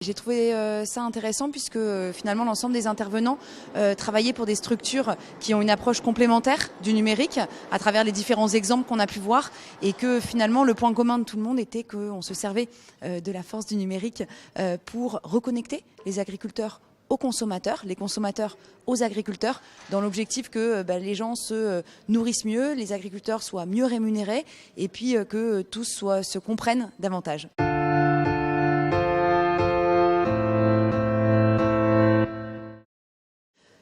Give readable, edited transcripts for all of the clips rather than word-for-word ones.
J'ai trouvé ça intéressant puisque finalement l'ensemble des intervenants travaillaient pour des structures qui ont une approche complémentaire du numérique à travers les différents exemples qu'on a pu voir et que finalement le point commun de tout le monde était qu'on se servait de la force du numérique pour reconnecter les agriculteurs aux consommateurs, les consommateurs aux agriculteurs, dans l'objectif que les gens se nourrissent mieux, les agriculteurs soient mieux rémunérés et puis que tous se comprennent davantage.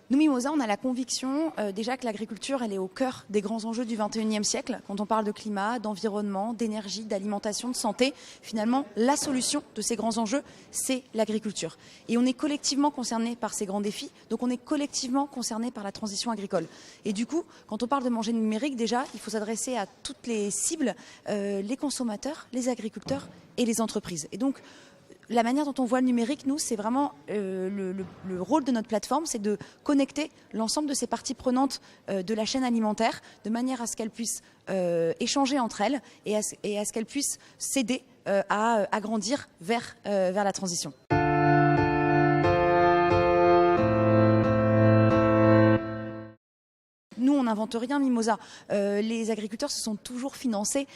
Nous, Mimosa, on a la conviction déjà que l'agriculture, elle est au cœur des grands enjeux du XXIe siècle. Quand on parle de climat, d'environnement, d'énergie, d'alimentation, de santé, finalement, la solution de ces grands enjeux, c'est l'agriculture. Et on est collectivement concerné par ces grands défis, donc on est collectivement concerné par la transition agricole. Et du coup, quand on parle de manger numérique, déjà, il faut s'adresser à toutes les cibles, les consommateurs, les agriculteurs et les entreprises. Et donc, la manière dont on voit le numérique, nous, c'est vraiment le rôle de notre plateforme, c'est de connecter l'ensemble de ces parties prenantes de la chaîne alimentaire de manière à ce qu'elles puissent échanger entre elles et à ce qu'elles puissent s'aider à grandir vers la transition. Nous, on n'invente rien, Mimosa. Les agriculteurs se sont toujours financés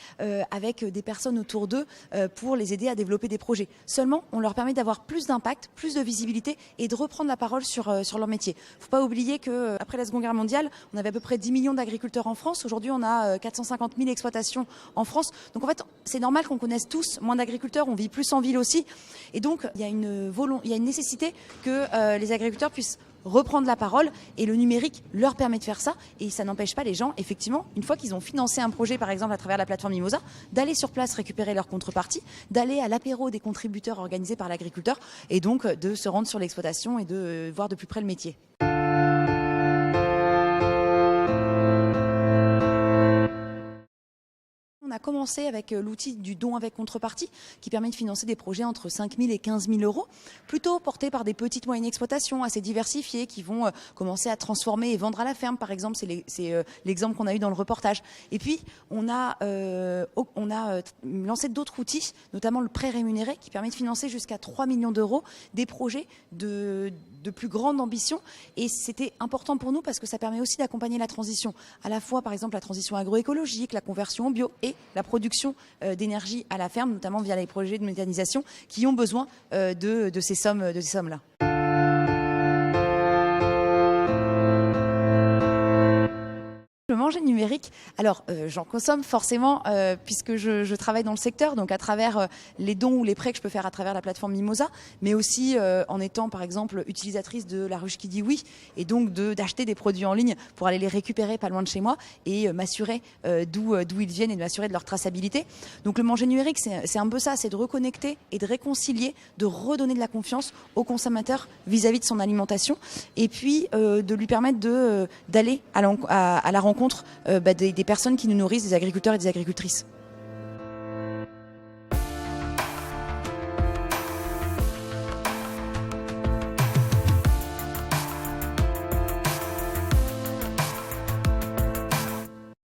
avec des personnes autour d'eux pour les aider à développer des projets. Seulement, on leur permet d'avoir plus d'impact, plus de visibilité et de reprendre la parole sur leur métier. Il ne faut pas oublier qu'après la Seconde Guerre mondiale, on avait à peu près 10 millions d'agriculteurs en France. Aujourd'hui, on a 450 000 exploitations en France. Donc en fait, c'est normal qu'on connaisse tous moins d'agriculteurs. On vit plus en ville aussi. Et donc, il y a une nécessité que les agriculteurs puissent reprendre la parole et le numérique leur permet de faire ça et ça n'empêche pas les gens, effectivement, une fois qu'ils ont financé un projet par exemple à travers la plateforme Mimosa, d'aller sur place récupérer leur contrepartie, d'aller à l'apéro des contributeurs organisés par l'agriculteur et donc de se rendre sur l'exploitation et de voir de plus près le métier. On a commencé avec l'outil du don avec contrepartie qui permet de financer des projets entre 5 000 et 15 000 euros, plutôt portés par des petites moyennes exploitations assez diversifiées qui vont commencer à transformer et vendre à la ferme, par exemple. C'est l'exemple qu'on a eu dans le reportage. Et puis, on a lancé d'autres outils, notamment le prêt rémunéré qui permet de financer jusqu'à 3 millions d'euros des projets de plus grande ambition. Et c'était important pour nous parce que ça permet aussi d'accompagner la transition, à la fois, par exemple, la transition agroécologique, la conversion au bio et la production d'énergie à la ferme, notamment via les projets de méthanisation qui ont besoin de ces sommes-là. Le manger numérique, alors j'en consomme forcément puisque je travaille dans le secteur, donc à travers les dons ou les prêts que je peux faire à travers la plateforme Mimosa, mais aussi en étant par exemple utilisatrice de La Ruche qui dit oui, et donc d'acheter des produits en ligne pour aller les récupérer pas loin de chez moi et m'assurer d'où ils viennent et de m'assurer de leur traçabilité. Donc le manger numérique, c'est un peu ça, c'est de reconnecter et de réconcilier, de redonner de la confiance au consommateur vis-à-vis de son alimentation et puis de lui permettre d'aller à la rencontre des personnes qui nous nourrissent, des agriculteurs et des agricultrices.